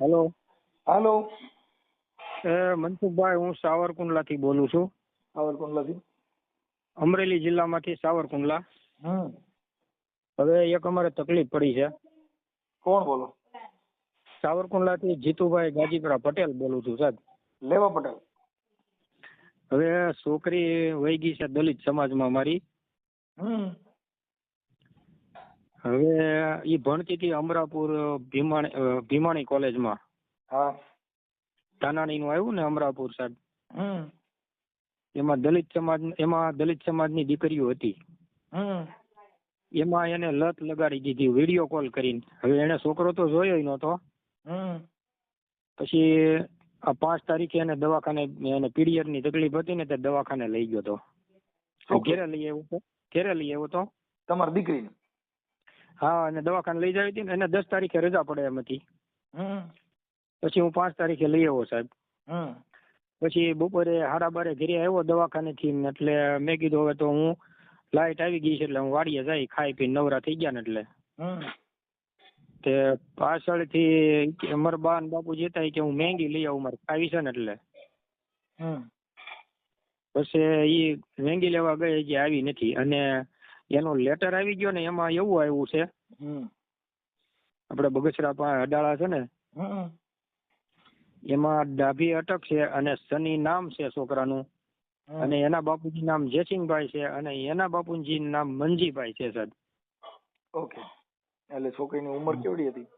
Hello. હાલો. મનસુખભાઈ, હું સાવરકુંડલાથી બોલું છું. સાવરકુંડલાથી? અમરેલી જિલ્લામાંથી સાવરકુંડલા. હવે એક અમારે તકલીફ પડી છે. કોણ બોલો? સાવરકુંડલાથી જીતુભાઈ ગાજીપરા પટેલ બોલું છું સાહેબ. લેવા પટેલ. હવે છોકરી વહી ગઈ છે દલિત સમાજમાં મારી. હવે ઈ ભણતી હતી અમરાપુર ભીમાણી કોલેજમાં. હા. ધાનાણી નું આવ્યું ને અમરાપુર સાહેબ. એમાં દલિત સમાજની દીકરીઓ હતી. એમાં એને લત લગાડી દીધી વિડીયો કોલ કરીને. હવે એને છોકરો તો જોયો નહોતો. પછી આ 5 તારીખે એને દવાખાને, એને પીરિયડ ની તકલીફ હતી ને તે દવાખાને લઈ ગયો તો. ઘેરે લઈ આવ્યો તો તમારી દીકરીને? હા, અને દવાખાને લઈ જાવી હતી ને એને 10 તારીખે રજા પડે એમ હતી. પછી હું 5 તારીખે લઈ આવ્યો સાહેબ. પછી બપોરે 12:30 ઘરે આવ્યો દવાખાને થી, એટલે મેં કીધું હવે તો હું લાઈટ આવી ગઈ છે એટલે હું વાડીએ જાય, ખાઈ પીને નવરા થઈ ગયા ને એટલે તે પાછળથી અમારા બા ને બાપુ જતા કે હું મહેંગી લઈ આવું, મારે ખાવી છે ને એટલે. પછી ઈ મહેંગી લેવા ગઈ જે આવી નથી, અને એનો લેટર આવી ગયો ને એમાં એવું આવ્યું છે આપણે બગસરા પાસે અડાળા છે ને એમાં ડાભી અટક છે અને સની નામ છે છોકરાનું, અને એના બાપુજી નામ જયસિંહભાઈ છે અને એના બાપુજી નામ મંજીભાઈ છે સાહેબ. ઓકે. એટલે છોકરીની ઉંમર કેવડી હતી?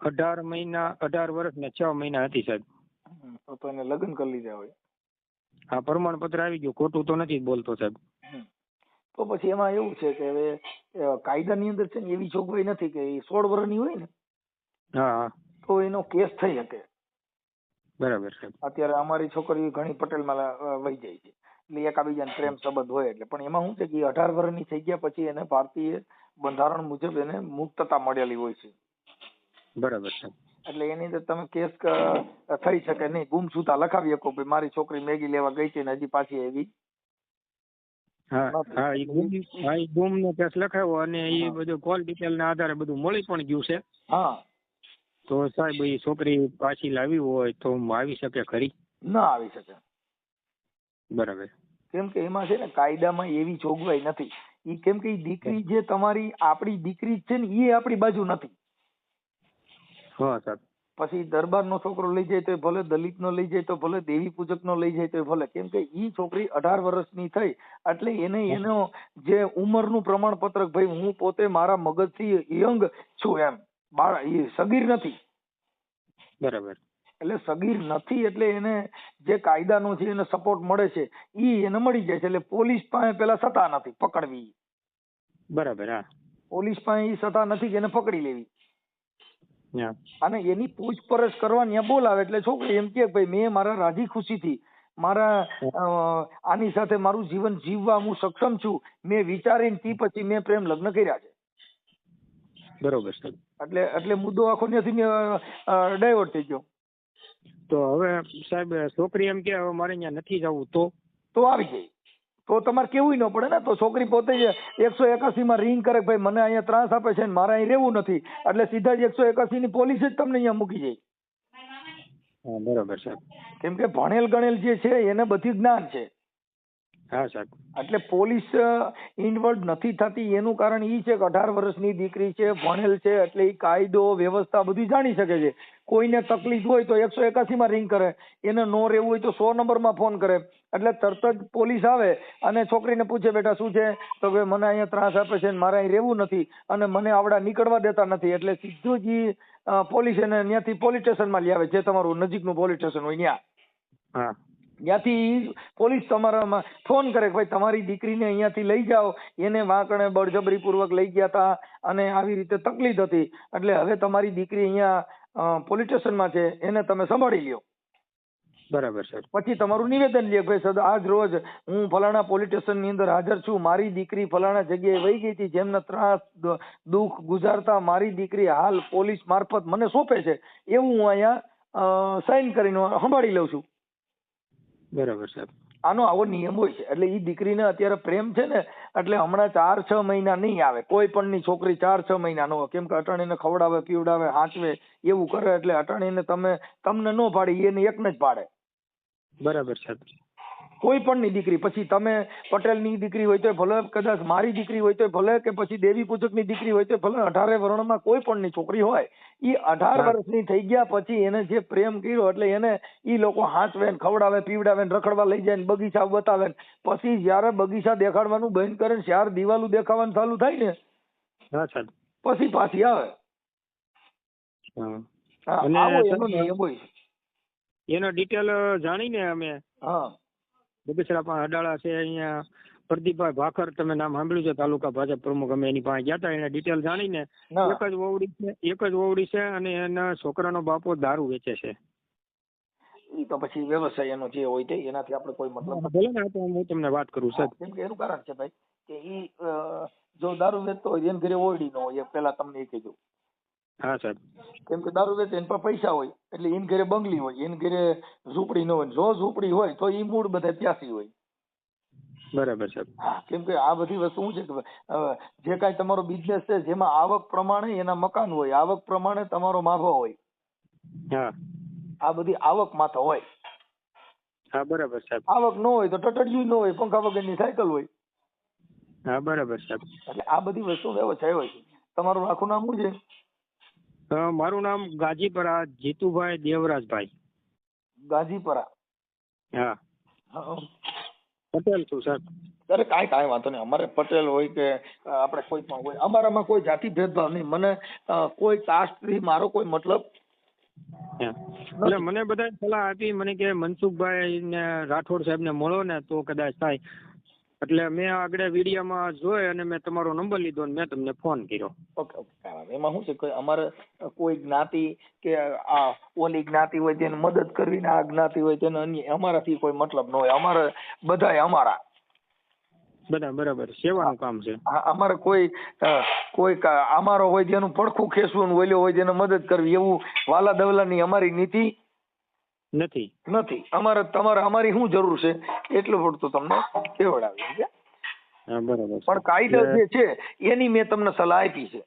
18 વર્ષ ને 6 મહિના હતી સાહેબ. તો એને લગ્ન કરી લીધા હોય? હા, પ્રમાણપત્ર આવી ગયું, ખોટું તો નથી બોલતો સાહેબ. તો પછી એમાં એવું છે કે હવે કાયદાની અંદર છે ને એવી જોગવાઈ નથી કે 16 વર્ષની હોય ને હા તો એનો કેસ થઈ શકે. બરાબર સાહેબ. અત્યારે અમારી છોકરી ઘણી પટેલમાં વહી જાય છે એટલે એકાબીજાને પ્રેમ સંબંધ હોય એટલે, પણ એમાં શું છે કે 18 વર્ષની થઈ ગયા પછી એને ભારતીય બંધારણ મુજબ એને મુક્તતા મળેલી હોય છે. બરાબર સાહેબ. એટલે એની અંદર તમે કેસ થઈ શકે નહીં, ગુમસુતા લખાવી શકો ભાઈ મારી છોકરી મેગી લેવા ગઈ છે ને હજી પાછી એવી. ઈ ગુમ નો કેસ લખાયો અને એ બધું કોલ ડિટેલ ના આધારે બધું મળી પણ ગયું છે. હા. તો સાહેબ એ છોકરી પાછી લાવી હોય તો આવી શકે ખરી? ના આવી શકે. બરાબર. કેમ કે એમાં છે ને કાયદામાં એવી જોગવાઈ નથી. ઈ કેમ કે દીકરી જે તમારી આપણી દીકરી છે ને એ આપણી બાજુ નથી. હા સાહેબ. પછી દરબાર નો છોકરો લઈ જાય તો ભલે, દલિત નો લઈ જાય તો ભલે, દેવી પૂજક નો લઈ જાય તો ભલે, કેમ કે ઈ છોકરી 18 વર્ષની થઈ એટલે એને એનો જે ઉંમરનું પ્રમાણપત્ર ભાઈ હું પોતે મારા મગજથી યંગ છું એમ, એ સગીર નથી. બરાબર. એટલે સગીર નથી એટલે એને જે કાયદાનો છે એને સપોર્ટ મળે છે ઈ એને મળી જાય છે. એટલે પોલીસ પાસે પેલા સત્તા નથી પકડવી. બરાબર. હા, પોલીસ પાસે ઈ સત્તા નથી કે એને પકડી લેવી. અને એની પૂછપરછ કરવા ત્યાં બોલાવે એટલે છોકરી એમ કે ભાઈ મેં મારા રાજી ખુશીથી મારા આની સાથે મારું જીવન જીવવા હું સક્ષમ છું, મેં વિચારીને તી પછી મેં પ્રેમ લગ્ન કર્યા છે. બરોબર સાહેબ. એટલે મુદ્દો આખો ત્યાંથી ડાયવર્ટ થઈ ગયો. તો હવે સાહેબ છોકરી એમ કે મારે અહીંયા નથી જવું તો આવી જાય તો તમારે કેવું ન પડે ને. તો છોકરી પોતે જ 181 માં રિંગ કરે ભાઈ મને અહીંયા ત્રાસ આપે છે ને મારે અહીં રહેવું નથી, એટલે સીધા જ 181 ની પોલીસ જ તમને અહીંયા મૂકી જાય. બરોબર સાહેબ. કેમ કે ભણેલ ગણેલ જે છે એને બધી જ્ઞાન છે. હા સાહેબ. એટલે પોલીસ ઇન્વોલ્વ નથી થતી એનું કારણ ઈ છે કે 18 વર્ષની દીકરી છે, ભણેલ છે, એટલે એ કાયદો વ્યવસ્થા બધી જાણી શકે છે. કોઈને તકલીફ હોય તો 181 માં રિંગ કરે, એને નો રહેવું હોય તો 100 નંબરમાં ફોન કરે, એટલે તરત જ પોલીસ આવે અને છોકરીને પૂછે બેટા શું છે, તો કે મને અહીંયા ત્રાસ આપે છે મારે અહીં રહેવું નથી અને મને આવડા નીકળવા દેતા નથી. એટલે સીધું જ પોલીસ એને ત્યાંથી પોલીસ સ્ટેશનમાં લઈ આવે, જે તમારું નજીકનું પોલીસ સ્ટેશન હોય ત્યાં. ત્યાંથી પોલીસ તમારામાં ફોન કરે કે ભાઈ તમારી દીકરીને અહીંયાથી લઈ જાઓ, એને વાંકણે બળજબરી પૂર્વક લઈ ગયા હતા અને આવી રીતે તકલીફ હતી, એટલે હવે તમારી દીકરી અહીંયા પોલીસ સ્ટેશનમાં છે, એને તમે સંભાળી લ્યો. બરાબર સર. પછી તમારું નિવેદન લે ભાઈ સર આજ રોજ હું ફલાણા પોલીસ સ્ટેશન ની અંદર હાજર છું, મારી દીકરી ફલાણા જગ્યાએ વહી ગઈ હતી, જેમના ત્રાસ દુઃખ ગુજારતા મારી દીકરી હાલ પોલીસ મારફત મને સોંપે છે, એવું હું અહીંયા સાઇન કરીને સંભાળી લઉં છું. બરાબર સાહેબ. આનો આવો નિયમ હોય છે. એટલે એ દીકરીને અત્યારે પ્રેમ છે ને એટલે હમણાં 4-6 મહિના નહીં આવે. કોઈ પણ ની છોકરી 4-6 મહિના નો, કેમ કે અટાણીને ખવડાવે પીવડાવે હાંચવે એવું કરે એટલે અટાણીને તમને ન પાડી એને એકને જ પાડે. બરાબર સાહેબ. કોઈ પણ ની દીકરી, પછી તમે પટેલ ની દીકરી હોય તો ભલે, કદાચ મારી દીકરી હોય તો ભલે, કે પછી દેવી પૂજક ની દીકરી હોય તો ભલે, 18 વર્ણમાં કોઈ પણ ની છોકરી હોય, એ 18 વર્ષની થઈ ગયા પછી એને જે પ્રેમ કર્યો એટલે એને ઈ લોકો હાંચવે ને ખવડાવે પીવડાવે ને રખડવા લઈ જાય ને બગીચા બતાવે ને પછી જયારે બગીચા દેખાડવાનું બંધ કરે ને ચાર દિવાલું દેખાવાનું ચાલુ થાય ને પછી પાછી આવે. એનો ડિટેલ જાણીને અમે બગસરા અડાળા છે અહીંયા પ્રદીપભાઈ ભાખર, તમે નામ સાંભળ્યું છે, તાલુકા ભાજપ પ્રમુખ, અમે એની પાસે ગયા હતા. એને ડિટેલ જાણીને એક જ વહુડી છે અને એના છોકરાનો બાપો દારૂ વેચે છે. ઈ તો પછી વ્યવસાય એનો જે હોય તે, એનાથી આપણે કોઈ મતલબ ભલે ને, હું તમને વાત કરું સાહેબ. કેમ કે એનું કારણ છે ભાઈ કે ઈ જો દારૂ વેચતો હોય એને ઘરે ઓરડી ન હોય, પેલા તમને એ કીધું. હા સાહેબ. કેમ કે દારૂ વેચે એના પાસે પૈસા હોય એટલે એને ઘરે બંગલી હોય, એને ઘરે ઝૂંપડી ન હોય. જો ઝૂંપડી હોય તો ઈ મૂળ બધા ત્યાંસી હોય. બરાબર સાહેબ. કેમ કે આ બધી વસ્તુ શું છે કે જે કાંઈ તમારો બિઝનેસ છે જેમાં આવક પ્રમાણે એના મકાન હોય, આવક પ્રમાણે તમારો માભો હોય. હા, આ બધી આવક માથે હોય. હા બરાબર સાહેબ. આવક ન હોય તો ટટડિયું ન હોય, પંખા વગરની સાયકલ હોય. હા બરાબર સાહેબ. એટલે આ બધી વસ્તુ વ્યવસાય હોય છે. તમારું આખું નામ શું છે? મારું નામ ગાજીપરા જીતુભાઈ દેવરાજભાઈ. ગાજીપરા? હા. પટેલ છું સાહેબ. અરે કાંઈ વાંધો નહીં. અમારે પટેલ હોય કે આપણે કોઈ પણ હોય, અમારામાં કોઈ જાતિ ભેદભાવ નહીં. મને કોઈ કાસ્ટથી મારો કોઈ મતલબ. એટલે મને બધા સલાહ આપી, મને કે મનસુખભાઈ ને રાઠોડ સાહેબ ને મળો ને તો કદાચ થાય. એટલે મેં આગળ વિડીયોમાં જોઈ અને મેં તમારો નંબર લીધો અને મેં તમને ફોન કર્યો. ઓકે. એમાં શું છે કે અમારે કોઈ જ્ઞાતિ કે આ ઓલી જ્ઞાતિ હોય તેને મદદ કરવી ને આ જ્ઞાતિ હોય તેને અન્ય, અમારાથી કોઈ મતલબ ન હોય. અમારે બધાય અમારા બધા બરાબર સેવાનું કામ છે. અમારે કોઈ અમારો હોય જેનું પડખું ખેંચવું, ઓલો હોય જેને મદદ કરવી, એવું વાલા દવલાની અમારી નીતિ નથી. અમારી શું જરૂર છે એટલું પડતું તમને કેવડાવી. બરાબર. પણ કાયદો જે છે એની મેં તમને સલાહ આપી છે.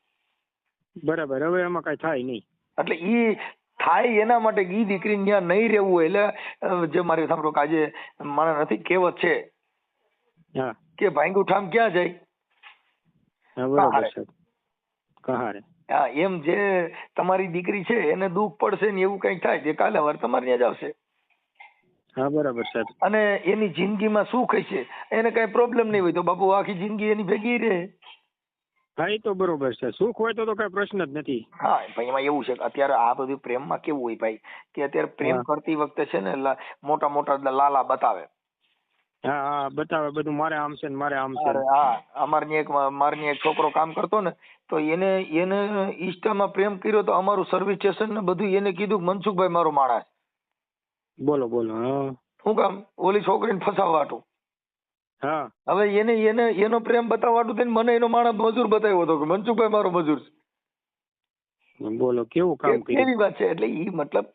બરાબર. હવે એમાં કઈ થાય નહીં. એટલે ઈ થાય એના માટે ઈ દીકરી ત્યાં નહીં રહેવું હોય. એટલે જે મારે સાંભળો કે આજે મારે નથી કહેવત છે કે ભાંગું ઠામ ક્યાં જાય? બરાબર છે. કહારે. હા, એમ જે તમારી દીકરી છે એને દુઃખ પડશે ને એવું કઈક થાય તે કાલે વાર તમારે ત્યાં જ આવશે. હા બરાબર સાહેબ. અને એની જિંદગીમાં સુખ હશે, એને કઈ પ્રોબ્લેમ નહીં હોય તો બાપુ આખી જિંદગી એની ભેગી રહે. હા એ તો બરોબર છે. સુખ હોય તો કઈ પ્રશ્ન જ નથી. હા ભાઈ, એમાં એવું છે કે અત્યારે આ બધું પ્રેમમાં કેવું હોય ભાઈ કે અત્યારે પ્રેમ કરતી વખતે છે ને મોટા મોટા લાલા બતાવે. હા બતાવે બધું, મારે આમ છે ને મારે આમ છે. હા, મારની એક છોકરો કામ કરતો ને તો એને ઈષ્ટામાં પ્રેમ કર્યો તો અમારું સર્વિસ સ્ટેશન ને બધું એને કીધું મનસુખભાઈ મારો માણસ. બોલો. શું કામ? ઓલી છોકરીને ફસાવવાટું. હા. હવે એનો પ્રેમ બતાવવાટું થઈને મને એનો માણસ મજૂર બતાવ્યો હતો કે મનસુખભાઈ મારો મજૂર છે. બોલો કેવું કામ કર્યું. કેવી વાત છે. એટલે ઈ મતલબ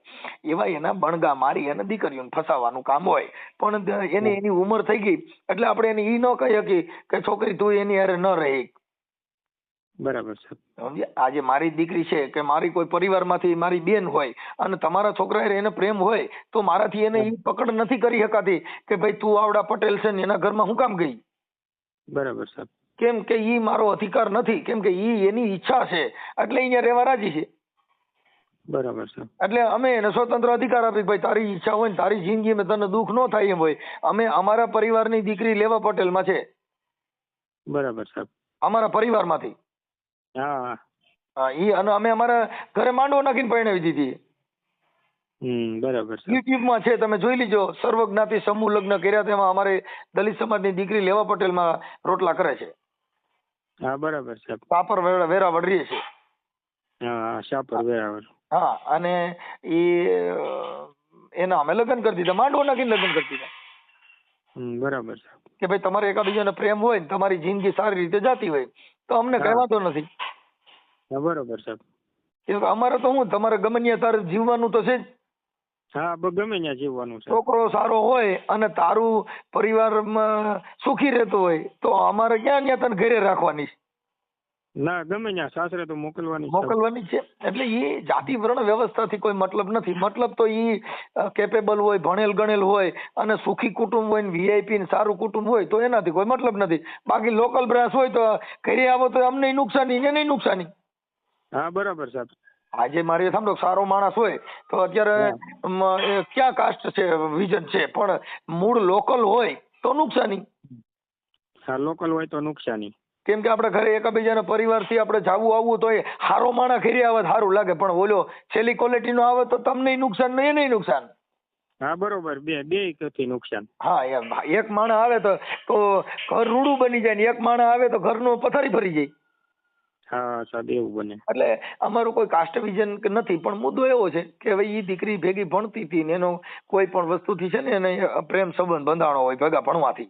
એવા એના બણગા મારી અને દીકરીઓને ફસાવાનું કામ હોય. પણ એની ઉંમર થઈ ગઈ એટલે આપણે એને ઈ ન કહી શકીએ કે છોકરી તું એની હારે ન રહી. બરાબર છે. આજે મારી દીકરી છે કે મારી કોઈ પરિવારમાંથી મારી બેન હોય અને તમારા છોકરા એને પ્રેમ હોય તો મારાથી એને ઈ પકડ નથી કરી શકાતી કે ભાઈ તું આવડા પટેલ છે ને એના ઘરમાં હું કામ ગઈ. બરાબર છે. કેમ કે ઈ મારો અધિકાર નથી. કેમ કે ઈ એની ઈચ્છા છે એટલે અહીંયા રહેવા રાજી છે. બરાબર છે. એટલે અમે એને સ્વતંત્ર અધિકાર આપી ભાઈ તારી ઈચ્છા હોય ને તારી જિંદગીમાં તને દુઃખ ન થાય એમ હોય. અમે અમારા પરિવારની દીકરી લેવા પટેલમાં છે. બરાબર છે. અમારા પરિવારમાંથી. હા. ઈ અને અમે અમારા ઘરે માંડવો નાખીને પરણાવી દીધી. બરાબર છે. યુટ્યુબમાં છે, તમે જોઈ લીજો. સર્વજ્ઞાતિ સમૂહ લગ્ન કર્યા તેમાં અમારે દલિત સમાજની દીકરી લેવા પટેલમાં રોટલા કરે છે. હા બરાબર છે. સાપર વેરાવળ રહે છે. હા, સાપર વેરાવળ. હા, અને એના અમે લગ્ન કરી દીધા, માંડવો નાખીને લગ્ન કરી દીધા. બરાબર છે. કે ભાઈ તમારે એકાબીજાને પ્રેમ હોય ને તમારી જિંદગી સારી રીતે જાતી હોય તો અમને કઈ વાંધો નથી. બરોબર છે. અમારે તો હું તમારે ગમે ત્યાં તારે જીવવાનું તો છે જ. હા ગમે ત્યાં જીવવાનું છે. છોકરો સારો હોય અને તારું પરિવારમાં સુખી રહેતો હોય તો અમારે ક્યાં ત્યાં તને ઘરે રાખવાની છે? ના ગમે ત્યાં સાસરે તો મોકલવાની છે. મોકલવાની છે. એટલે એ જાતિ વર્ણ વ્યવસ્થાથી કોઈ મતલબ નથી. મતલબ તો એ કેપેબલ હોય, ભણેલ ગણેલ હોય અને સુખી કુટુંબ હોય ને વીઆઈપી ને સારું કુટુંબ હોય તો એનાથી કોઈ મતલબ નથી. બાકી લોકલ બ્રાસ હોય તો ઘરે આવો તો અમને નુકસાની ને નહીં નુકસાની. હા બરાબર સાહેબ. આજે મારે સાંભળો સારો માણસ હોય તો અત્યારે ક્યાં કાસ્ટ છે વિઝન છે, પણ મૂળ લોકલ હોય તો નુકસાની. હા લોકલ હોય તો નુકસાની. કેમ કે આપણે ઘરે એકબીજાના પરિવારથી આપણે જાવું આવવું તો એ હારો માણસ ઘરે આવે સારું લાગે, પણ ઓલો છેલ્લી ક્વોલિટી નો આવે તો તમને નુકસાન ને એને નુકસાન. હા બરોબર, બે થી નુકસાન. હા એમ એક માણસ આવે તો ઘર રૂડું બની જાય ને એક માણસ આવે તો ઘરનું પથારી ભરી જાય. હા સાહેબ એવું બને. એટલે અમારું કોઈ કાસ્ટ વિઝન નથી, પણ મુદ્દો એવો છે કે હવે એ દીકરી ભેગી ભણતી હતી ને એનો કોઈ પણ વસ્તુથી છે ને એને પ્રેમ સંબંધ બંધાણો હોય ભેગા ભણવાથી.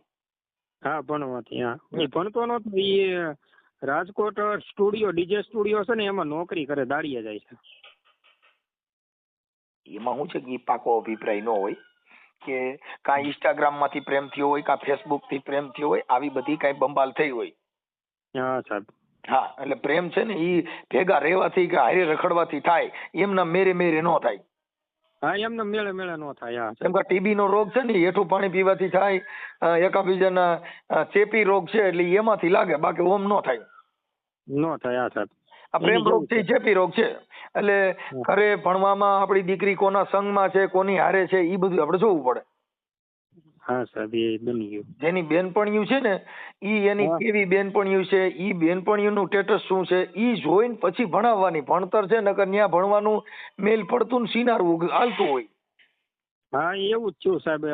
હા ભણવાથી. હા એ ભણતો નતો, એ રાજકોટ સ્ટુડિયો ડીજે સ્ટુડિયો છે ને એમાં નોકરી કરે, દાડીએ જાય છે. એમાં શું છે કે પાકો અભિપ્રાય ન હોય કે કાંઈ ઇન્સ્ટાગ્રામ માંથી પ્રેમ થયો હોય, કાં ફેસબુક થી પ્રેમ થયો હોય, આવી બધી કાંઈ બંબાલ થઈ હોય. હા સાહેબ. હા એટલે પ્રેમ છે ને ઈ ભેગા રહેવાથી કે હારે રખડવાથી થાય, એમના મેરે મેરે નો થાય. હા એમને મેળે મેળે નો થાય. હા કેમ કે ટીબી નો રોગ છે ને હેઠું પાણી પીવાથી થાય, એકાબીજાના ચેપી રોગ છે એટલે એમાંથી લાગે, બાકી ઓમ નો થાય. નો થાય. હા સાહેબ. આ પ્રેમ રોગ છે, ચેપી રોગ છે. એટલે ઘરે ભણવામાં આપણી દીકરી કોના સંગમાં છે, કોની હારે છે, એ બધું આપણે જોવું પડે. હા સાહેબ એ બની ગયું. જેની બેનપણીયું છે ને ઈ એની કેવી બેનપણીયું છે, ઈ બેનપણીયું નું સ્ટેટસ શું છે, ઈ જોઈને પછી ભણાવવાની. ભણતર છે નકર ન્યા ભણવાનું મેલ પડતું ને સિનારવું હાલતું હોય. હા એવું જ થયું સાહેબ.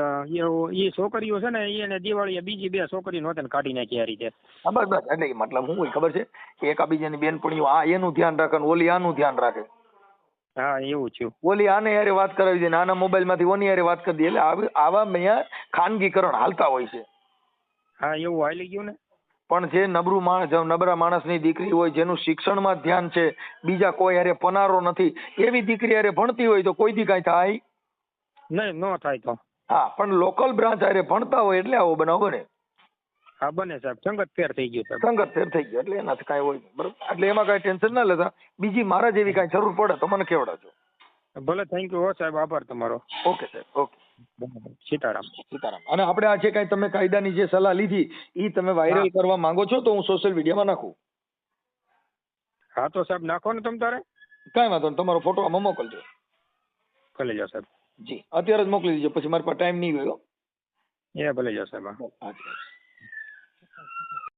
એ છોકરીઓ છે ને એને દિવાળીએ બીજી બે છોકરી નહોતી ને કાઢી નાખી આ રીતે. હા બસ બસ. એટલે મતલબ શું હોય ખબર છે કે એકાબીજાની બેનપણીઓ આ એનું ધ્યાન રાખે ને ઓલી આનું ધ્યાન રાખે. હા એવું થયું. ઓલી આને યારે વાત કરાવી દે, આના મોબાઈલ માંથી ઓની યારે વાત કરી દે. એટલે આવા અહીંયા ખાનગીકરણ હાલતા હોય છે. હા એવું હાલી ગયું ને. પણ જે નબળું માણસ, નબળા માણસની દીકરી હોય, જેનું શિક્ષણમાં ધ્યાન છે, બીજા કોઈ હારે પનારો નથી, એવી દીકરી હારે ભણતી હોય તો કોઈ દી કાંઈ થાય નહીં, નો થાય તો. હા પણ લોકલ બ્રાન્ચ હારે ભણતા હોય એટલે આવો બનાવ બને. હા બને સાહેબ. સંગત ફેર થઈ ગયું સાહેબ. સંગત ફેર થઈ ગયો એટલે એનાથી કાંઈ હોય બરોબર. એટલે એમાં કાંઈ ટેન્શન ના લેતા. બીજી મારા જેવી કાંઈ જરૂર પડે તો મને કેવડાવજો. ભલે, થેન્ક યુ. સાહેબ આભાર તમારો. ઓકે સાહેબ. ઓકે. સીતારામ. સીતારામ. અને આપણે આ જે કાંઈ તમે કાયદાની જે સલાહ લીધી એ તમે વાયરલ કરવા માંગો છો તો હું સોશિયલ મીડિયામાં નાખું? હા તો સાહેબ નાખો ને તમ તારે. કાંઈ વાંધો નહીં, તમારો ફોટો આમાં મોકલજો. ભલે જાઓ સાહેબ. જી અત્યારે જ મોકલી દીજો, પછી મારી પાસે ટાઈમ નહીં ગયો. એ ભલે જાઓ સાહેબ. હા.